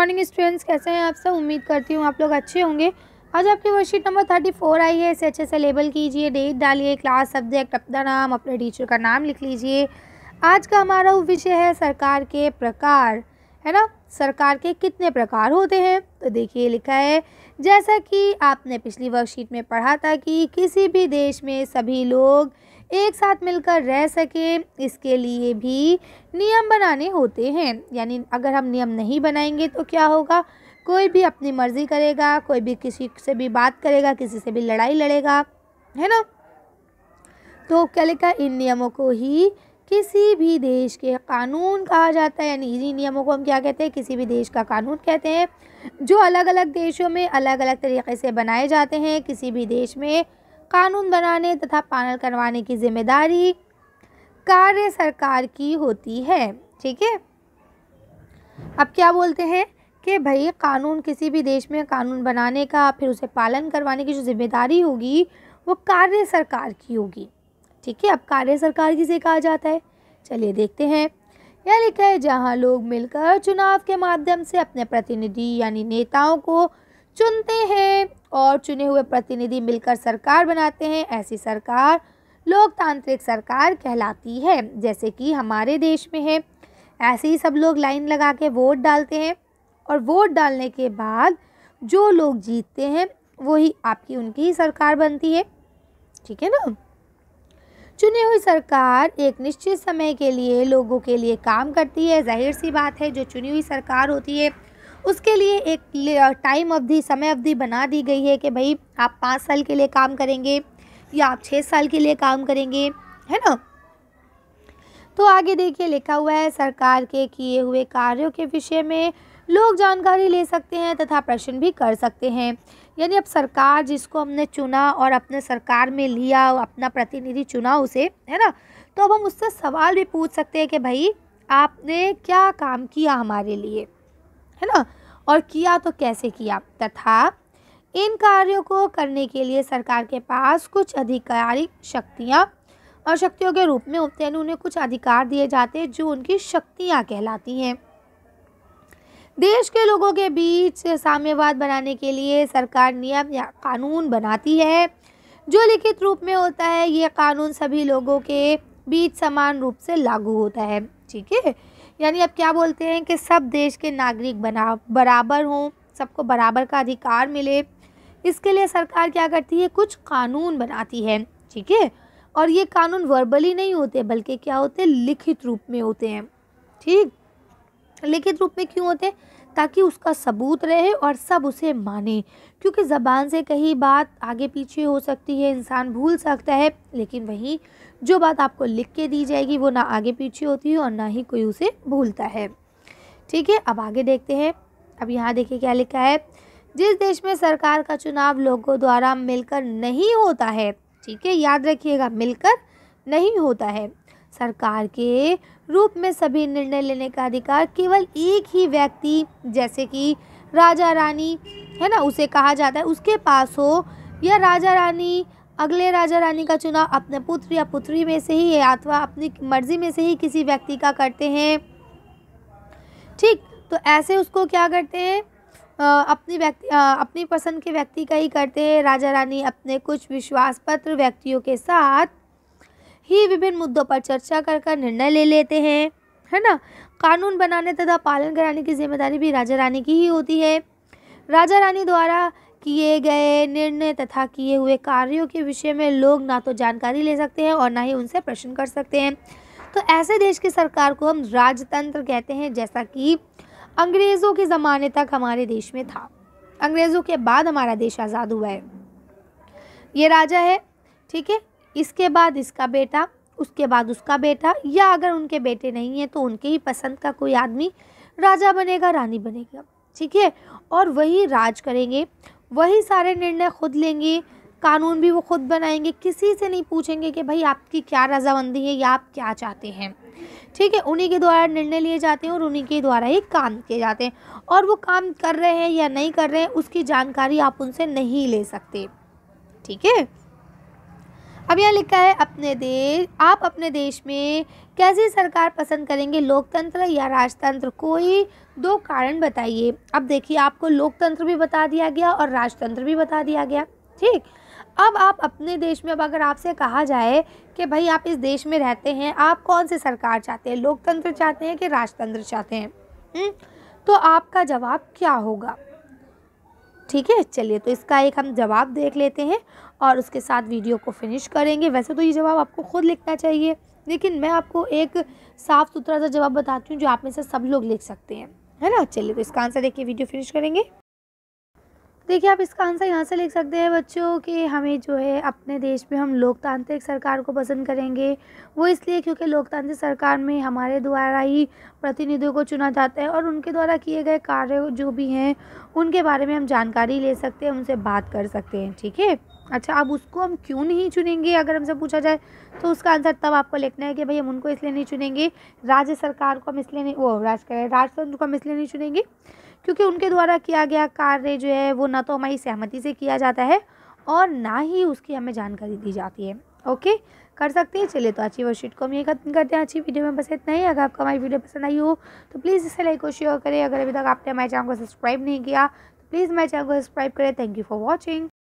Morning students, कैसे हैं आप सब। उम्मीद करती हूँ आप लोग अच्छे होंगे। आज आपकी वर्कशीट नंबर 34 आई है। इसे अच्छे से लेबल कीजिए, डेट डालिए, क्लास, सब्जेक्ट, अपना नाम, अपने टीचर का नाम लिख लीजिए। आज का हमारा विषय है सरकार के प्रकार, है ना। सरकार के कितने प्रकार होते हैं, तो देखिए लिखा है, जैसा कि आपने पिछली वर्कशीट में पढ़ा था कि किसी भी देश में सभी लोग एक साथ मिलकर रह सकें, इसके लिए भी नियम बनाने होते हैं। यानी अगर हम नियम नहीं बनाएंगे तो क्या होगा, कोई भी अपनी मर्जी करेगा, कोई भी किसी से भी बात करेगा, किसी से भी लड़ाई लड़ेगा, है ना। तो क्या लिखा, इन नियमों को ही किसी भी देश के कानून कहा जाता है। यानी इन्हीं नियमों को हम क्या कहते हैं, किसी भी देश का कानून कहते हैं, जो अलग अलग देशों में अलग अलग तरीके से बनाए जाते हैं। किसी भी देश में कानून बनाने तथा पालन करवाने की जिम्मेदारी कार्य सरकार की होती है। ठीक है, अब क्या बोलते हैं कि भाई कानून, किसी भी देश में कानून बनाने का फिर उसे पालन करवाने की जो जिम्मेदारी होगी वो कार्य सरकार की होगी। ठीक है, अब कार्य सरकार किसे कहा जाता है, चलिए देखते हैं। यह लिखा है, जहाँ लोग मिलकर चुनाव के माध्यम से अपने प्रतिनिधि यानी नेताओं को चुनते हैं और चुने हुए प्रतिनिधि मिलकर सरकार बनाते हैं, ऐसी सरकार लोकतांत्रिक सरकार कहलाती है। जैसे कि हमारे देश में है, ऐसे ही सब लोग लाइन लगा के वोट डालते हैं और वोट डालने के बाद जो लोग जीतते हैं वही आपकी उनकी ही सरकार बनती है। ठीक है ना। चुनी हुई सरकार एक निश्चित समय के लिए लोगों के लिए काम करती है। जाहिर सी बात है, जो चुनी हुई सरकार होती है उसके लिए एक टाइम अवधि, समय अवधि बना दी गई है कि भाई आप 5 साल के लिए काम करेंगे या आप 6 साल के लिए काम करेंगे, है ना। तो आगे देखिए लिखा हुआ है, सरकार के किए हुए कार्यों के विषय में लोग जानकारी ले सकते हैं तथा प्रश्न भी कर सकते हैं। यानी अब सरकार जिसको हमने चुना और अपने सरकार में लिया, अपना प्रतिनिधि चुना उसे, है ना, तो अब हम उससे सवाल भी पूछ सकते हैं कि भाई आपने क्या काम किया हमारे लिए, है ना, और किया तो कैसे किया, तथा इन कार्यों को करने के लिए सरकार के पास कुछ आधिकारिक शक्तियाँ और शक्तियों के रूप में होते हैं। उन्हें कुछ अधिकार दिए जाते हैं जो उनकी शक्तियाँ कहलाती हैं। देश के लोगों के बीच साम्यवाद बनाने के लिए सरकार नियम या कानून बनाती है जो लिखित रूप में होता है। ये कानून सभी लोगों के बीच समान रूप से लागू होता है। ठीक है, यानी अब क्या बोलते हैं कि सब देश के नागरिक बराबर हों, सबको बराबर का अधिकार मिले, इसके लिए सरकार क्या करती है, कुछ कानून बनाती है। ठीक है, और ये कानून वर्बली नहीं होते बल्कि क्या होते हैं, लिखित रूप में होते हैं। ठीक, लिखित रूप में क्यों होते हैं, ताकि उसका सबूत रहे और सब उसे माने। क्योंकि ज़बान से कहीं बात आगे पीछे हो सकती है, इंसान भूल सकता है, लेकिन वहीं जो बात आपको लिख के दी जाएगी वो ना आगे पीछे होती है और ना ही कोई उसे भूलता है। ठीक है, अब आगे देखते हैं। अब यहाँ देखिए क्या लिखा है, जिस देश में सरकार का चुनाव लोगों द्वारा मिलकर नहीं होता है, ठीक है, याद रखिएगा, मिलकर नहीं होता है, सरकार के रूप में सभी निर्णय लेने का अधिकार केवल एक ही व्यक्ति, जैसे कि राजा रानी, है ना, उसे कहा जाता है, उसके पास हो, या राजा रानी अगले राजा रानी का चुनाव अपने पुत्र या पुत्री में से ही अथवा अपनी मर्जी में से ही किसी व्यक्ति का करते हैं। ठीक, तो ऐसे उसको क्या करते हैं, अपनी पसंद के व्यक्ति का ही करते हैं। राजा रानी अपने कुछ विश्वास पात्र व्यक्तियों के साथ ही विभिन्न मुद्दों पर चर्चा कर निर्णय ले लेते हैं, है ना। कानून बनाने तथा पालन कराने की जिम्मेदारी भी राजा रानी की ही होती है। राजा रानी द्वारा किए गए निर्णय तथा किए हुए कार्यों के विषय में लोग ना तो जानकारी ले सकते हैं और ना ही उनसे प्रश्न कर सकते हैं। तो ऐसे देश की सरकार को हम राजतंत्र कहते हैं, जैसा कि अंग्रेज़ों के ज़माने तक हमारे देश में था। अंग्रेज़ों के बाद हमारा देश आज़ाद हुआ है। ये राजा है, ठीक है, इसके बाद इसका बेटा, उसके बाद उसका बेटा, या अगर उनके बेटे नहीं हैं तो उनके ही पसंद का कोई आदमी राजा बनेगा, रानी बनेगा। ठीक है, और वही राज करेंगे, वही सारे निर्णय खुद लेंगे, कानून भी वो खुद बनाएंगे, किसी से नहीं पूछेंगे कि भाई आपकी क्या रजामंदी है या आप क्या चाहते हैं। ठीक है, उन्हीं के द्वारा निर्णय लिए जाते हैं और उन्हीं के द्वारा ही काम किए जाते हैं, और वो काम कर रहे हैं या नहीं कर रहे हैं उसकी जानकारी आप उनसे नहीं ले सकते। ठीक है, अब यहाँ लिखा है, आप अपने देश में कैसी सरकार पसंद करेंगे, लोकतंत्र या राजतंत्र? कोई 2 कारण बताइए। अब देखिए, आपको लोकतंत्र भी बता दिया गया और राजतंत्र भी बता दिया गया। ठीक, अब आप अपने देश में, अब अगर आपसे कहा जाए कि भाई आप इस देश में रहते हैं, आप कौन सी सरकार चाहते हैं, लोकतंत्र चाहते हैं कि राजतंत्र चाहते हैं? तो आपका जवाब क्या होगा? ठीक है, चलिए तो इसका एक हम जवाब देख लेते हैं और उसके साथ वीडियो को फिनिश करेंगे। वैसे तो ये जवाब आपको खुद लिखना चाहिए, लेकिन मैं आपको एक साफ़ सुथरा सा जवाब बताती हूँ जो आप में से सब लोग लिख सकते हैं, है ना। चलिए तो इसका आंसर देखिए, वीडियो फिनिश करेंगे। देखिए, आप इसका आंसर यहाँ से लिख सकते हैं बच्चों कि हमें जो है अपने देश में हम लोकतांत्रिक सरकार को पसंद करेंगे। वो इसलिए क्योंकि लोकतांत्रिक सरकार में हमारे द्वारा ही प्रतिनिधियों को चुना जाता है और उनके द्वारा किए गए कार्य जो भी हैं उनके बारे में हम जानकारी ले सकते हैं, उनसे बात कर सकते हैं। ठीक है, अच्छा, अब उसको हम क्यों नहीं चुनेंगे अगर हमसे पूछा जाए तो उसका आंसर तब आपको लिखना है कि भाई हम उनको इसलिए नहीं चुनेंगे, राज्य सरकार को हम इसलिए नहीं, वो राजतंत्र को हम इसलिए नहीं चुनेंगे क्योंकि उनके द्वारा किया गया कार्य जो है वो ना तो हमारी सहमति से किया जाता है और ना ही उसकी हमें जानकारी दी जाती है। ओके, कर सकते हैं। चलिए तो अच्छी वर्कशीट को हम ये खत्म करते हैं। अच्छी वीडियो में बस इतना ही। अगर आपको हमारी वीडियो पसंद आई हो तो प्लीज़ इसे लाइक और शेयर करें। अगर अभी तक आपने हमारे चैनल को सब्सक्राइब नहीं किया तो प्लीज़ हमारे चैनल को सब्सक्राइब करें। Thank you for watching.